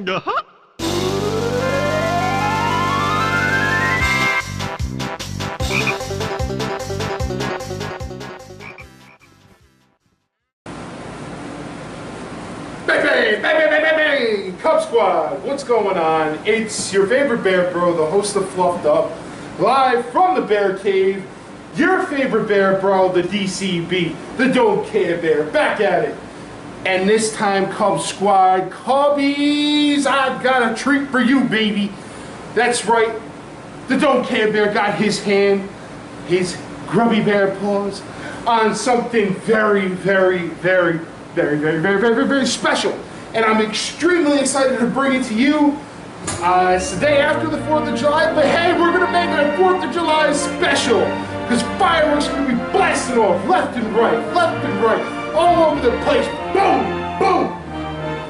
Uh-huh. Bang, bang, bang, bang, bang, bang! Cubsquad, what's going on? It's your favorite bear bro, the host of Fluffed Up, live from the bear cave. Your favorite bear bro, the DCB, the Don't Care Bear, back at it. And this time, Cubsquad, Cubbies, I've got a treat for you, baby. That's right, the Don't Care Bear got his hand, his grubby bear paws, on something very, very, very, very, very, very, very, very, very special. And I'm extremely excited to bring it to you. It's the day after the 4th of July, but hey, we're gonna make our 4th of July special, because fireworks are gonna be blasting off left and right, all over the place. Boom, boom.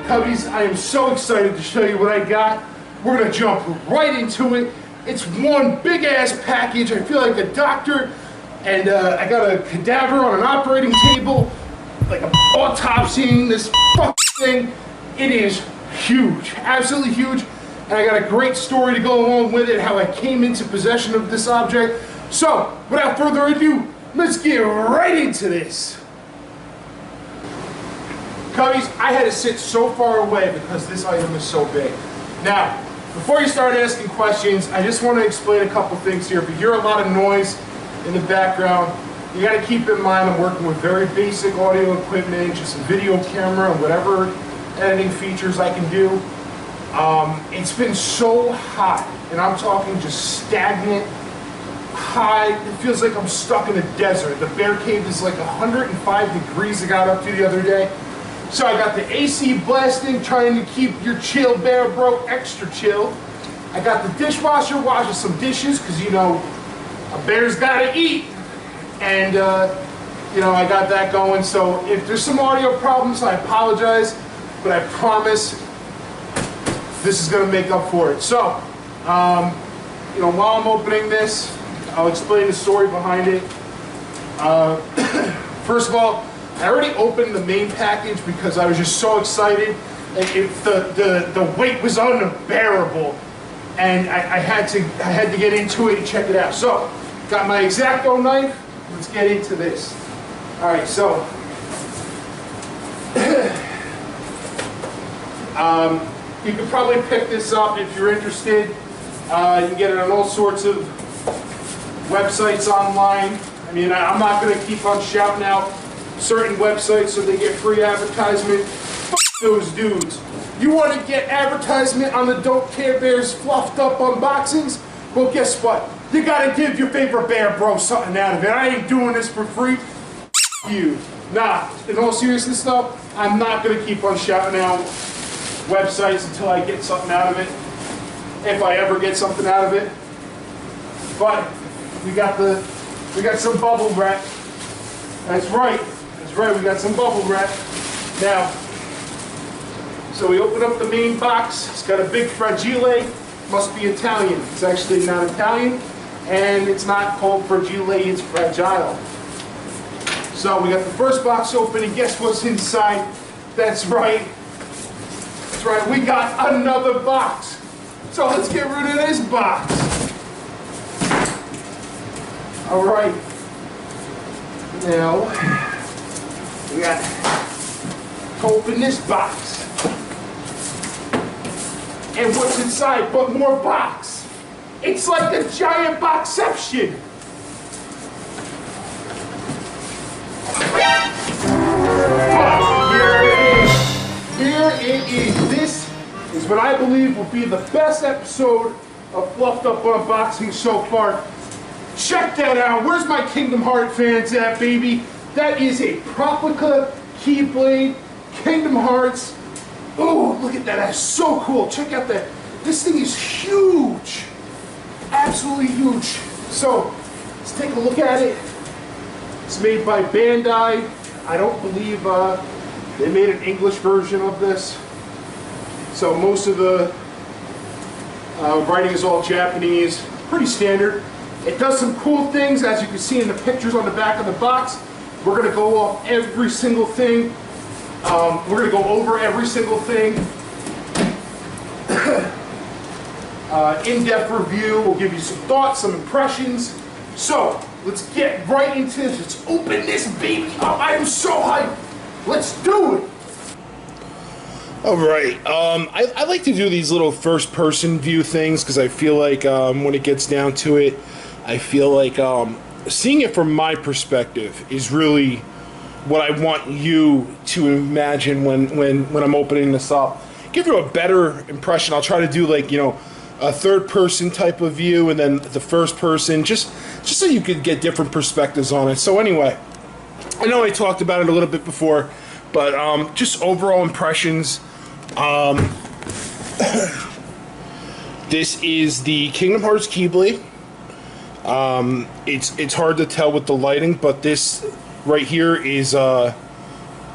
Cubbies, I am so excited to show you what I got. We're gonna jump right into it. It's one big ass package. I feel like a doctor, and I got a cadaver on an operating table, like I'm autopsying this fucking thing. It is huge, absolutely huge, and I got a great story to go along with it, how I came into possession of this object. So, without further ado, let's get right into this. Cubbies, I had to sit so far away because this item is so big. Now, before you start asking questions, I just want to explain a couple things here. If you hear a lot of noise in the background, you got to keep in mind I'm working with very basic audio equipment, just a video camera and whatever editing features I can do. It's been so hot, and I'm talking just stagnant, high. It feels like I'm stuck in a desert. The bear cave is like 105 degrees I got up to the other day. So I got the AC blasting, trying to keep your chill bear bro extra chill. I got the dishwasher washing some dishes, because you know, a bear's gotta eat. And you know, I got that going. So if there's some audio problems, I apologize, but I promise this is gonna make up for it. So, you know, while I'm opening this, I'll explain the story behind it. First of all, I already opened the main package because I was just so excited. And the weight was unbearable, and I had to get into it and check it out. So, got my X-Acto knife. Let's get into this. All right, so you can probably pick this up if you're interested. You can get it on all sorts of websites online. I mean, I'm not going to keep on shouting out certain websites so they get free advertisement. Fuck those dudes. You want to get advertisement on the Don't Care Bears fluffed up unboxings? Well, guess what? You gotta give your favorite bear bro something out of it. I ain't doing this for free. You. Nah, in all seriousness though, I'm not gonna keep on shouting out websites until I get something out of it. If I ever get something out of it. But we got some bubble wrap. That's right, we got some bubble wrap. Now, so we open up the main box. It's got a big fragile. Must be Italian. It's actually not Italian, and it's not called fragile, it's fragile. So we got the first box open, and guess what's inside? That's right, we got another box. So let's get rid of this box. All right, now we got to open this box. And what's inside but more box? It's like a giant boxception. Here it is. This is what I believe will be the best episode of Fluffed Up Unboxing so far. Check that out. Where's my Kingdom Hearts fans at, baby? That is a Proplica Keyblade, Kingdom Hearts. Oh, look at that, that's so cool. Check out that, this thing is huge. Absolutely huge. So, let's take a look at it. It's made by Bandai. I don't believe they made an English version of this. So most of the writing is all Japanese, pretty standard. It does some cool things, as you can see in the pictures on the back of the box. We're gonna go off every single thing. We're going to go over every single thing. in-depth review. We'll give you some thoughts, some impressions. So, let's get right into this. Let's open this baby up. I am so hyped. Let's do it. All right. I like to do these little first-person view things because I feel like when it gets down to it, I feel like seeing it from my perspective is really what I want you to imagine when I'm opening this up. Give you a better impression. I'll try to do like, you know, a third-person type of view and then the first person, just so you could get different perspectives on it. So anyway, I know I talked about it a little bit before, but just overall impressions. This is the Kingdom Hearts Keyblade. It's hard to tell with the lighting, but this right here is all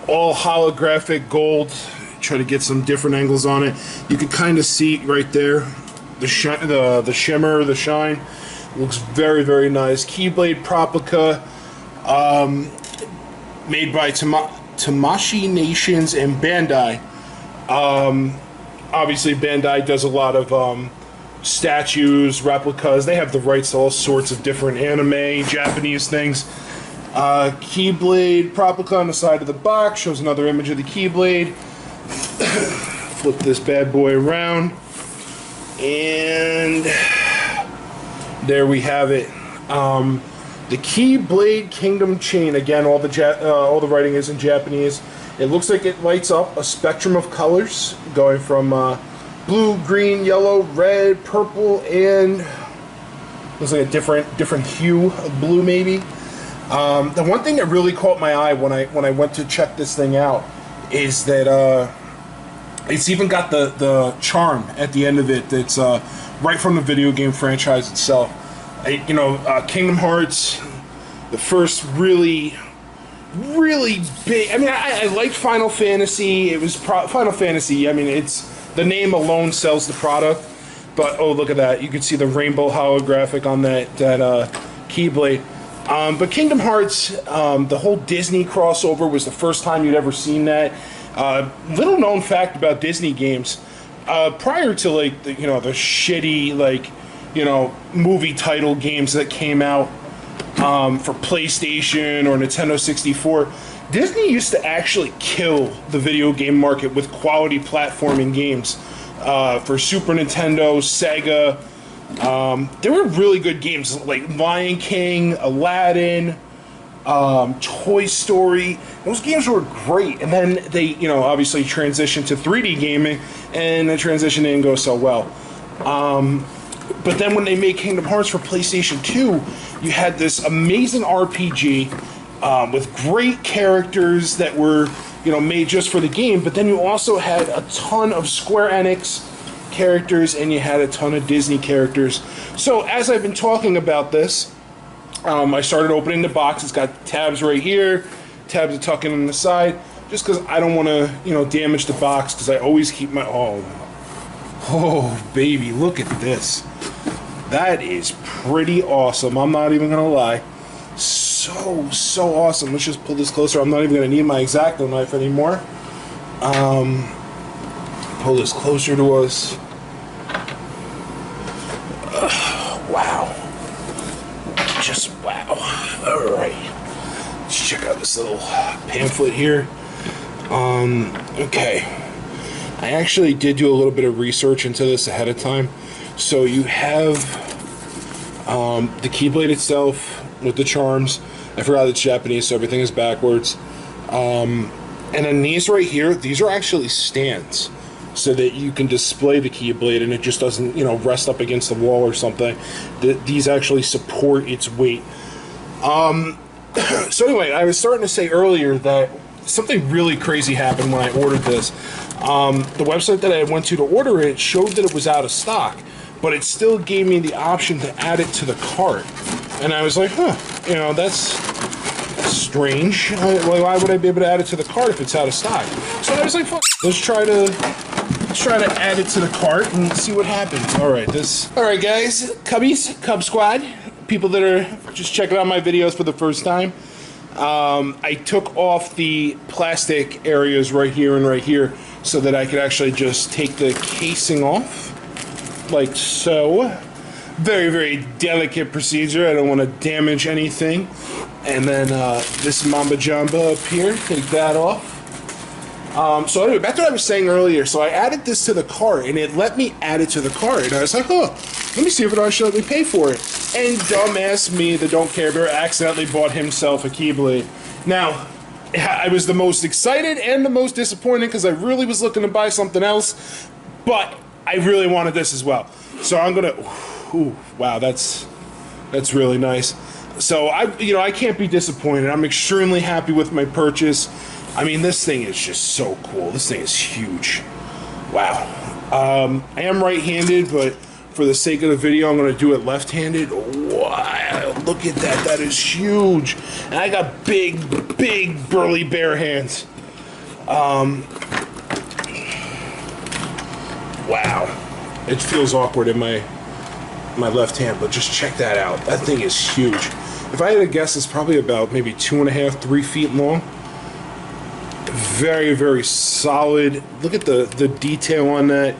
holographic gold. Try to get some different angles on it. You can kind of see right there the shimmer, the shine. Looks very, very nice. Keyblade Proplica, made by Tamashii Nations and Bandai. Obviously Bandai does a lot of statues, replicas. They have the rights to all sorts of different anime, Japanese things. Keyblade Proplica on the side of the box shows another image of the Keyblade. Flip this bad boy around, and there we have it. The Keyblade Kingdom Chain. Again, all the writing is in Japanese. It looks like it lights up a spectrum of colors, going from blue, green, yellow, red, purple, and looks like a different hue of blue, maybe. The one thing that really caught my eye when I went to check this thing out is that it's even got the charm at the end of it that's right from the video game franchise itself. Kingdom Hearts, the first really big. I mean, I liked Final Fantasy. It was Final Fantasy. I mean, it's the name alone sells the product. But oh, look at that! You can see the rainbow holographic on that Keyblade. But Kingdom Hearts, the whole Disney crossover was the first time you'd ever seen that. Little known fact about Disney games, prior to like the shitty movie title games that came out for PlayStation or Nintendo 64, Disney used to actually kill the video game market with quality platforming games. For Super Nintendo, Sega, there were really good games like Lion King, Aladdin, Toy Story. Those games were great, and then they, obviously transitioned to 3D gaming, and the transition didn't go so well. But then when they made Kingdom Hearts for PlayStation 2, you had this amazing RPG with great characters that were, made just for the game. But then you also had a ton of Square Enix characters, and you had a ton of Disney characters. So as I've been talking about this, I started opening the box. It's got tabs right here. Tabs are tucking on the side, just because I don't want to, damage the box, because I always keep my... Oh, baby, look at this. That is pretty awesome. I'm not even going to lie. So awesome. Let's just pull this closer. I'm not even going to need my X-Acto knife anymore. Pull this closer to us. Wow. Just wow. Alright. Let's check out this little pamphlet here. Okay. I actually did do a little bit of research into this ahead of time. So you have the Keyblade itself with the charms. I forgot it's Japanese, so everything is backwards. And then these right here, these are actually stands, so that you can display the Keyblade and it just doesn't, rest up against the wall or something. These actually support its weight. So anyway, I was starting to say earlier that something really crazy happened when I ordered this. The website that I went to order it showed that it was out of stock, but it still gave me the option to add it to the cart. And I was like, that's strange. Why would I be able to add it to the cart if it's out of stock? So I was like, fuck, let's try to add it to the cart and see what happens. All right, guys, Cubsquad, people that are just checking out my videos for the first time. I took off the plastic areas right here and right here so that I could actually just take the casing off. like so. Very, very delicate procedure. I don't want to damage anything. And then this Mamba Jamba up here, take that off. So anyway, back to what I was saying earlier. So I added this to the cart, and it let me add it to the cart. And I was like, oh, let me see if it actually let me pay for it. And dumbass me, the Don't Care Bear, accidentally bought himself a Keyblade. Now, I was the most excited and the most disappointed because I really was looking to buy something else, but I really wanted this as well. So I'm gonna, ooh, wow, that's really nice. So I can't be disappointed. I'm extremely happy with my purchase. I mean, this thing is just so cool. This thing is huge. Wow. I am right-handed, but for the sake of the video, I'm going to do it left-handed. Wow, look at that. That is huge. And I got big, big, burly bear hands. Wow. It feels awkward in my left hand, but just check that out. That thing is huge. If I had to guess, it's probably about maybe 2.5, 3 feet long. Very, very solid. Look at the detail on that.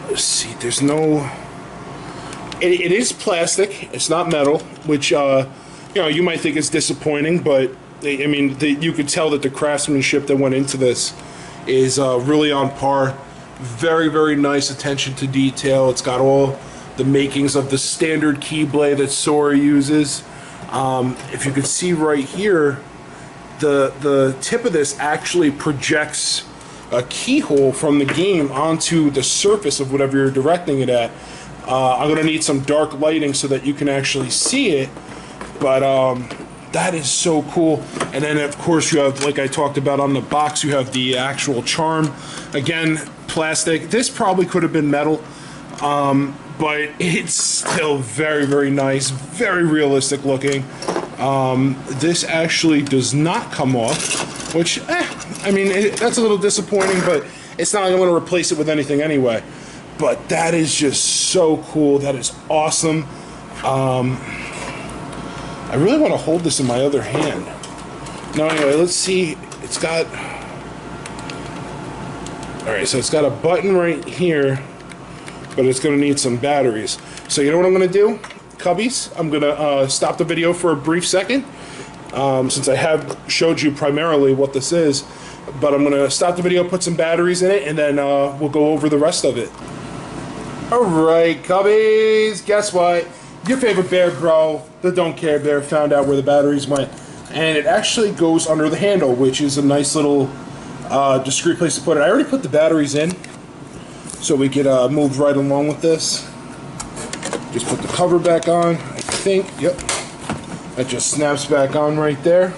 Let's see, there's no... It is plastic. It's not metal, which, you might think is disappointing, but, I mean, you could tell that the craftsmanship that went into this is really on par. Very, very nice attention to detail. It's got all the makings of the standard Keyblade that Sora uses. If you can see right here, the tip of this actually projects a keyhole from the game onto the surface of whatever you're directing it at. I'm going to need some dark lighting so that you can actually see it, but that is so cool. And then of course you have, like I talked about on the box, you have the actual charm. Again, plastic. This probably could have been metal, but it's still very, very nice, very realistic looking. This actually does not come off, which, I mean, that's a little disappointing, but it's not like I'm going to replace it with anything anyway. But that is just so cool. That is awesome. I really want to hold this in my other hand. Now, anyway, let's see. It's got... Alright, so it's got a button right here, but it's going to need some batteries. So you know what I'm going to do, Cubbies? I'm going to stop the video for a brief second, since I have showed you primarily what this is. But I'm going to stop the video, put some batteries in it, and then we'll go over the rest of it. Alright, Cubbies, guess what? Your favorite bear bro, the Don't Care Bear, found out where the batteries went. And it actually goes under the handle, which is a nice little discreet place to put it. I already put the batteries in, so we could move right along with this. Just put the cover back on, I think. Yep. That just snaps back on right there.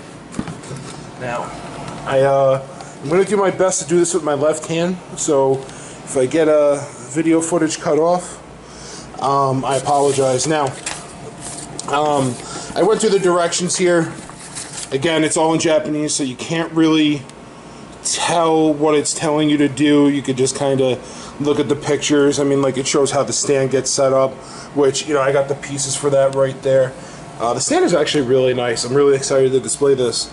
Now, I'm going to do my best to do this with my left hand, so if I get video footage cut off, I apologize. Now, I went through the directions here. Again, it's all in Japanese, so you can't really tell what it's telling you to do. You could just kind of look at the pictures. I mean, like, it shows how the stand gets set up, which, I got the pieces for that right there. The stand is actually really nice. I'm really excited to display this.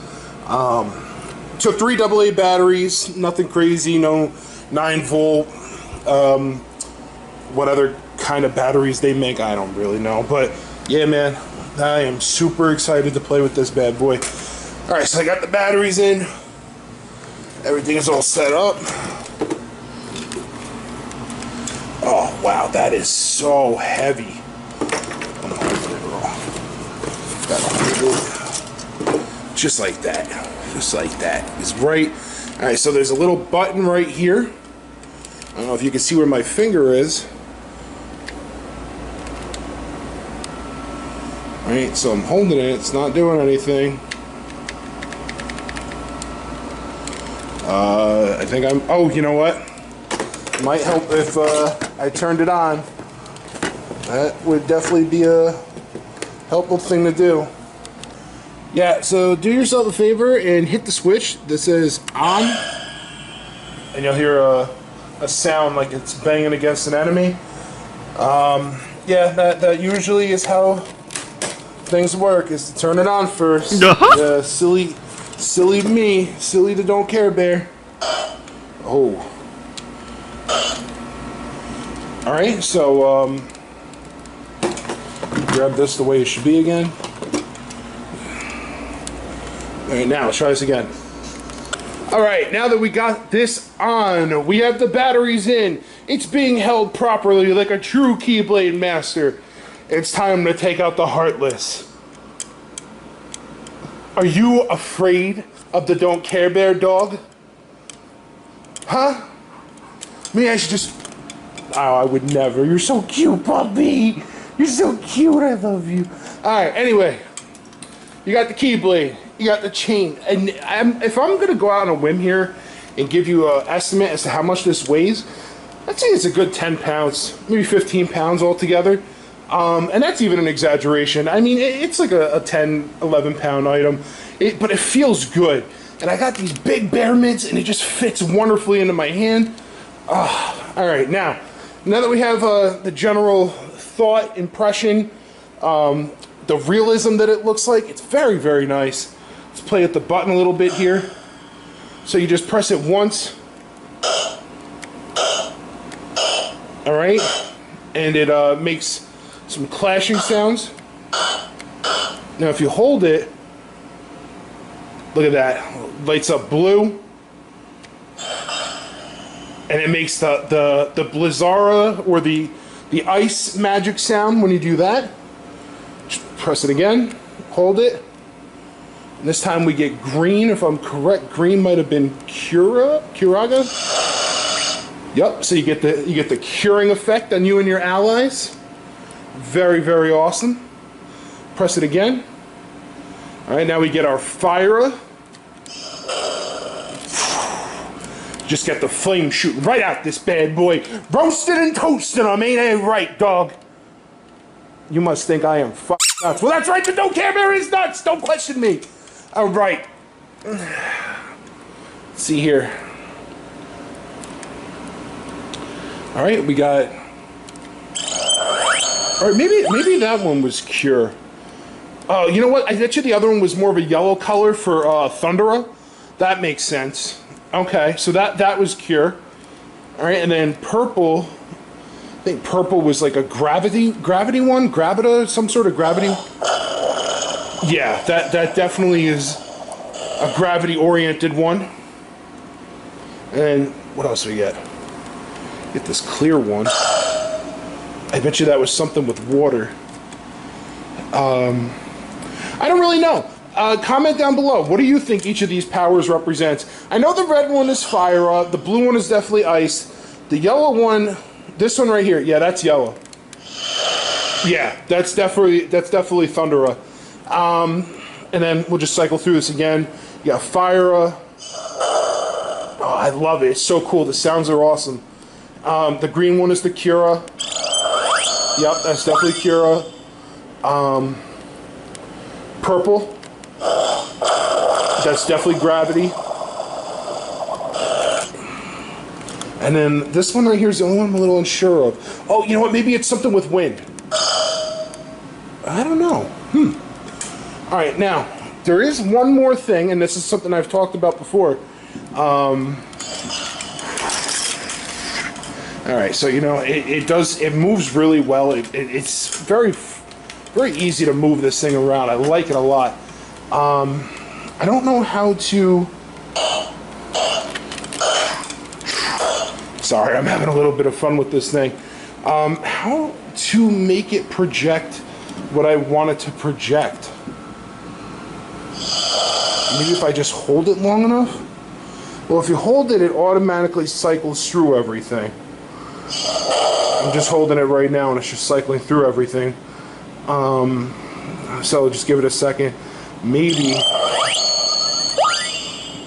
Took 3 AA batteries, nothing crazy, no 9-volt, what other kind of batteries they make, I don't really know. But, yeah, man, I am super excited to play with this bad boy. Alright, so I got the batteries in. Everything is all set up. Oh, wow, that is so heavy. Just like that. Just like that. It's right. Alright, so there's a little button right here. I don't know if you can see where my finger is. Alright, so I'm holding it. It's not doing anything. I think I'm... Oh, you know what? Might help if I turned it on. That would definitely be a helpful thing to do. Yeah, so do yourself a favor and hit the switch that says on, and you'll hear a sound like it's banging against an enemy. Yeah, that usually is how things work, is to turn it on first. Silly me, silly the Don't Care Bear. Oh. All right, so grab this the way it should be again. All right, now let's try this again. All right, now that we got this on, we have the batteries in. It's being held properly like a true Keyblade master. It's time to take out the Heartless. Are you afraid of the Don't Care Bear dog? Huh? Maybe I should just... Oh, I would never. You're so cute, puppy. You're so cute. I love you. All right, anyway. You got the Keyblade. You got the chain. And if I'm going to go out on a whim here and give you an estimate as to how much this weighs, I'd say it's a good 10 pounds, maybe 15 pounds altogether. And that's even an exaggeration. I mean, it's like a 10, 11 pound item, but it feels good. And I got these big bear mitts, and it just fits wonderfully into my hand. All right, now that we have the general thought, impression, the realism that it looks like, it's very, very nice. Let's play with the button a little bit here. So you just press it once. All right, and it makes some clashing sounds. Now if you hold it, look at that, lights up blue, and it makes the Blizzara or the ice magic sound when you do that. Just press it again, hold it, and this time we get green. If I'm correct, green might have been Curaga. Yep, so you get the curing effect on you and your allies. Very, very awesome. Press it again. All right, now we get our Fire. Just get the flame shooting right out this bad boy. Roasted and toasted them, ain't I right, dog? You must think I am nuts. Well, that's right, the Don't Care Bear is nuts. Don't question me. All right. Let's see here. All right, we got... All right, maybe that one was Cure. Oh, you know what? I bet you the other one was more of a yellow color for Thundera. That makes sense. Okay, so that was Cure. All right, and then purple. I think purple was like a gravity one, Gravita, some sort of gravity. Yeah, that definitely is a gravity-oriented one. And what else do we get? Get this clear one. I bet you that was something with water. I don't really know. Comment down below. What do you think each of these powers represents? I know the red one is Fire. The blue one is definitely Ice. The yellow one, this one right here, yeah, that's yellow. Yeah, that's definitely Thundera. And then we'll just cycle through this again. You got Fire. Oh, I love it. It's so cool. The sounds are awesome. The green one is the Cura. Yep, that's definitely Cura. Purple. That's definitely Gravity. And then this one right here is the only one I'm a little unsure of. Oh, you know what? Maybe it's something with wind. I don't know. All right, now, there is one more thing, and this is something I've talked about before. All right, so you know it moves really well. It's very easy to move this thing around. I like it a lot. I don't know how to. Sorry, I'm having a little bit of fun with this thing. How to make it project what I want it to project? Maybe if I just hold it long enough. Well, if you hold it, it automatically cycles through everything. I'm just holding it right now and it's just cycling through everything. So just give it a second. Maybe.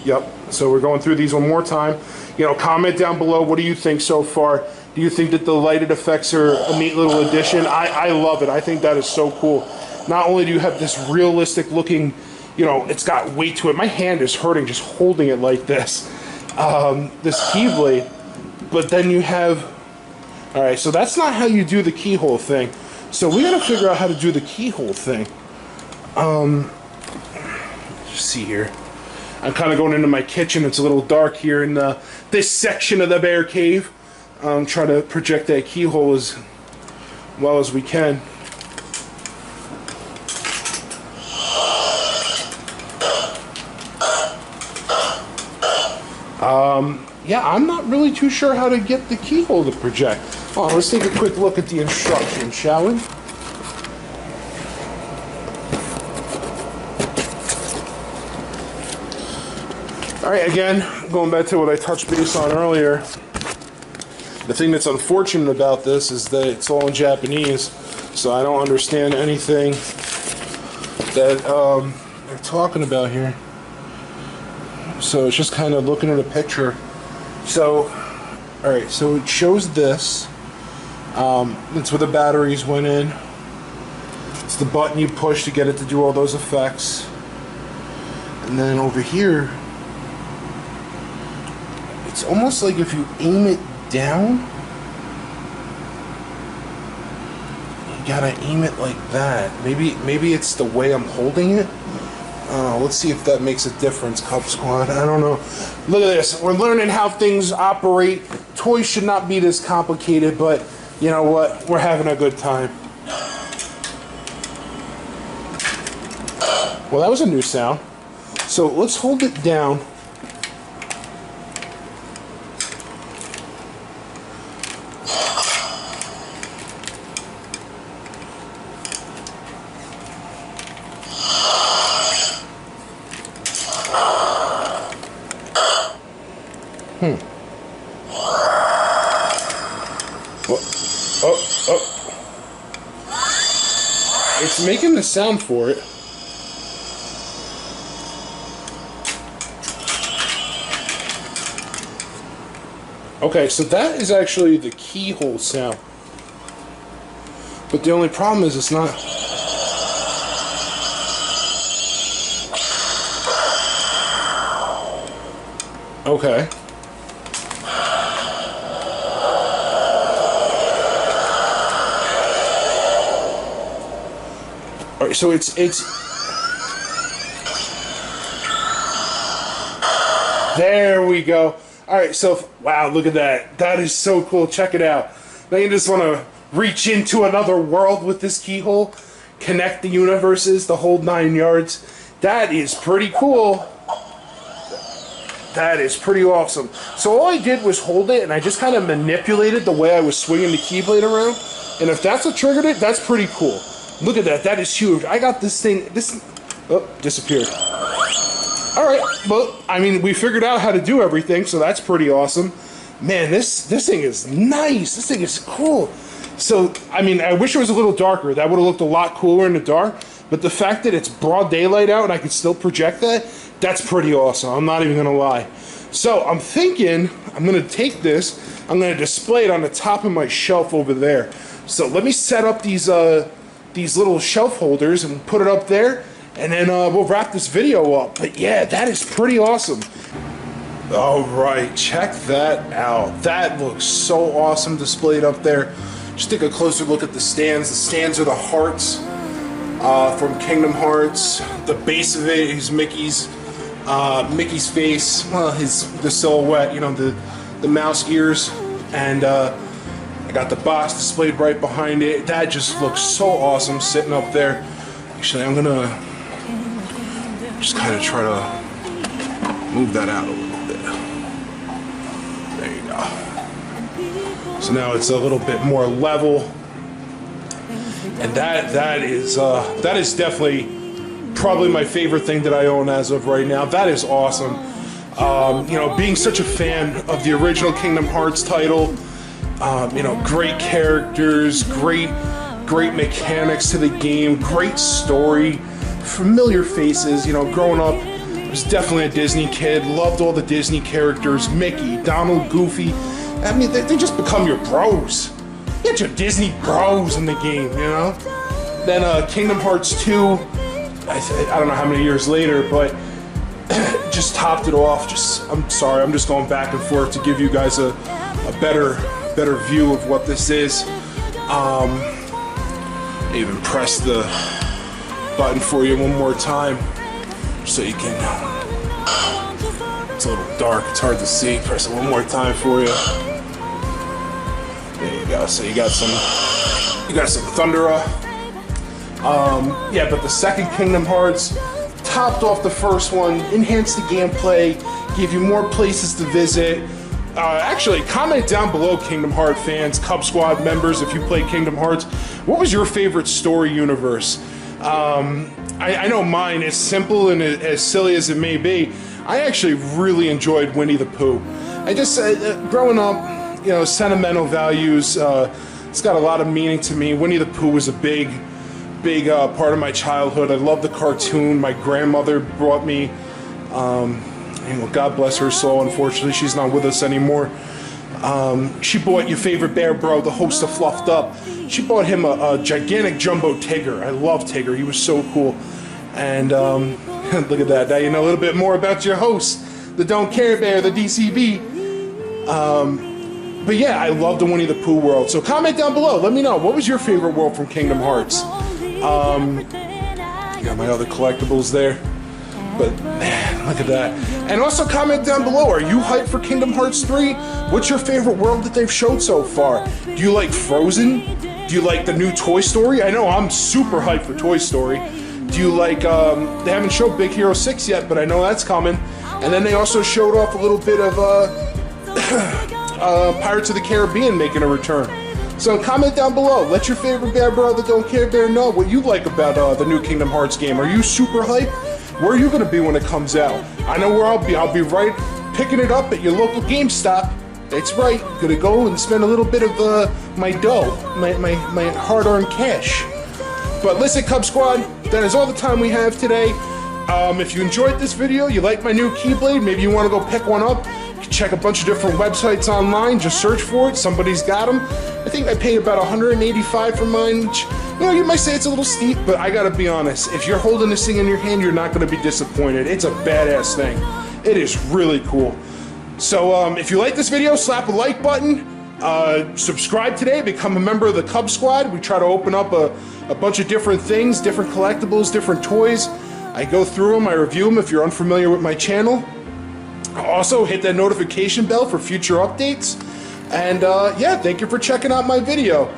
Yep. So we're going through these one more time. You know, comment down below. What do you think so far? Do you think that the lighted effects are a neat little addition? I love it. I think that is so cool. Not only do you have this realistic looking, you know, it's got weight to it. My hand is hurting just holding it like this. This Keyblade. But then you have... Alright, so that's not how you do the keyhole thing. So we gotta figure out how to do the keyhole thing. Let's see here. I'm kind of going into my kitchen. It's a little dark here in this section of the bear cave. try to project that keyhole as well as we can. Yeah, I'm not really too sure how to get the keyhole to project. Oh, let's take a quick look at the instructions, shall we? Alright, again, going back to what I touched base on earlier, the thing that's unfortunate about this is that it's all in Japanese, so I don't understand anything that they're talking about here. So it's just kind of looking at a picture. So, alright, so it shows this. That's where the batteries went in. It's the button you push to get it to do all those effects. And then over here, it's almost like if you aim it down, you gotta aim it like that. Maybe it's the way I'm holding it. Let's see if that makes a difference, Cubsquad. I don't know. Look at this. We're learning how things operate. Toys should not be this complicated, but you know what? We're having a good time. Well, that was a new sound. So let's hold it down. It's making the sound for it. Okay, so that is actually the keyhole sound. But the only problem is it's not... Okay. Alright, so it's... There we go. Alright, so, wow, look at that. That is so cool. Check it out. Now you just want to reach into another world with this keyhole, connect the universes, the whole 9 yards. That is pretty cool. That is pretty awesome. So all I did was hold it, and I just kind of manipulated the way I was swinging the Keyblade around. And if that's what triggered it, that's pretty cool. Look at that. That is huge. I got this thing. Oh, disappeared. Alright, well, I mean, we figured out how to do everything, so that's pretty awesome. Man, this thing is nice. This thing is cool. So, I mean, I wish it was a little darker. That would have looked a lot cooler in the dark. But the fact that it's broad daylight out and I can still project that, that's pretty awesome. I'm not even going to lie. So, I'm thinking I'm going to take this, I'm going to display it on the top of my shelf over there. So, let me set up these little shelf holders and put it up there. And then we'll wrap this video up. But yeah, that is pretty awesome. Alright, check that out. That looks so awesome displayed up there. Just take a closer look at the stands. The stands are the hearts from Kingdom Hearts. The base of it is Mickey's face. Well, the silhouette, you know, the mouse ears. And I got the box displayed right behind it. That just looks so awesome sitting up there. Actually, I'm gonna just kind of try to move that out a little bit. There you go. So now it's a little bit more level, and that is definitely probably my favorite thing that I own as of right now. That is awesome. You know, being such a fan of the original Kingdom Hearts title, you know, great characters, great mechanics to the game, great story. Familiar faces, you know, growing up, I was definitely a Disney kid, loved all the Disney characters, Mickey, Donald, Goofy. I mean, they just become your bros. You get your Disney bros in the game, you know? Then Kingdom Hearts 2, I don't know how many years later, but just topped it off. I'm sorry, I'm just going back and forth to give you guys a better view of what this is. Even press the button for you one more time so you can, it's a little dark, it's hard to see. Press it one more time for you. go. So you got some Thundera. Yeah, but the second Kingdom Hearts topped off the first one, enhanced the gameplay, gave you more places to visit. Actually, comment down below, Kingdom Hearts fans, Cubsquad members, if you play Kingdom Hearts. What was your favorite story universe? I know mine, as simple and as silly as it may be, I actually really enjoyed Winnie the Pooh. I just, growing up, you know, sentimental values, it's got a lot of meaning to me. Winnie the Pooh was a big part of my childhood. I loved the cartoon. My grandmother brought me, and well, God bless her soul, unfortunately she's not with us anymore. She bought your favorite bear bro, the host of Fluffed Up. She bought him a gigantic jumbo Tigger. I love Tigger, he was so cool. And look at that, now you know a little bit more about your host, the Don't Care Bear, the DCB. But yeah, I love the Winnie the Pooh world. So comment down below, let me know, what was your favorite world from Kingdom Hearts? Got my other collectibles there. But man, look at that. And also comment down below, are you hyped for Kingdom Hearts 3? What's your favorite world that they've showed so far? Do you like Frozen? Do you like the new Toy Story? I know I'm super hyped for Toy Story. Do you like, they haven't showed Big Hero 6 yet, but I know that's coming. And then they also showed off a little bit of Pirates of the Caribbean making a return. So comment down below, let your favorite bear bro, the Don't Care Bear, know what you like about the new Kingdom Hearts game. Are you super hyped? Where are you going to be when it comes out? I know where I'll be. I'll be right picking it up at your local GameStop. That's right. Gonna go and spend a little bit of my dough, my hard-earned cash. But listen, Cub Squad, that is all the time we have today. If you enjoyed this video, you like my new Keyblade, maybe you want to go pick one up, you can check a bunch of different websites online, just search for it, somebody's got them. I think I paid about $185 for mine, which, you know, you might say it's a little steep, but I gotta be honest, if you're holding this thing in your hand, you're not gonna be disappointed. It's a badass thing. It is really cool. So if you like this video, slap a like button, subscribe today, become a member of the Cub Squad. We try to open up a bunch of different things, different collectibles, different toys. I go through them, I review them if you're unfamiliar with my channel. Also, hit that notification bell for future updates. And yeah, thank you for checking out my video.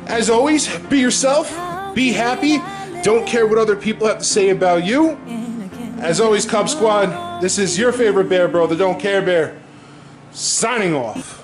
As always, be yourself, be happy, don't care what other people have to say about you. As always, Cub Squad, this is your favorite bear bro, the Don't Care Bear, signing off.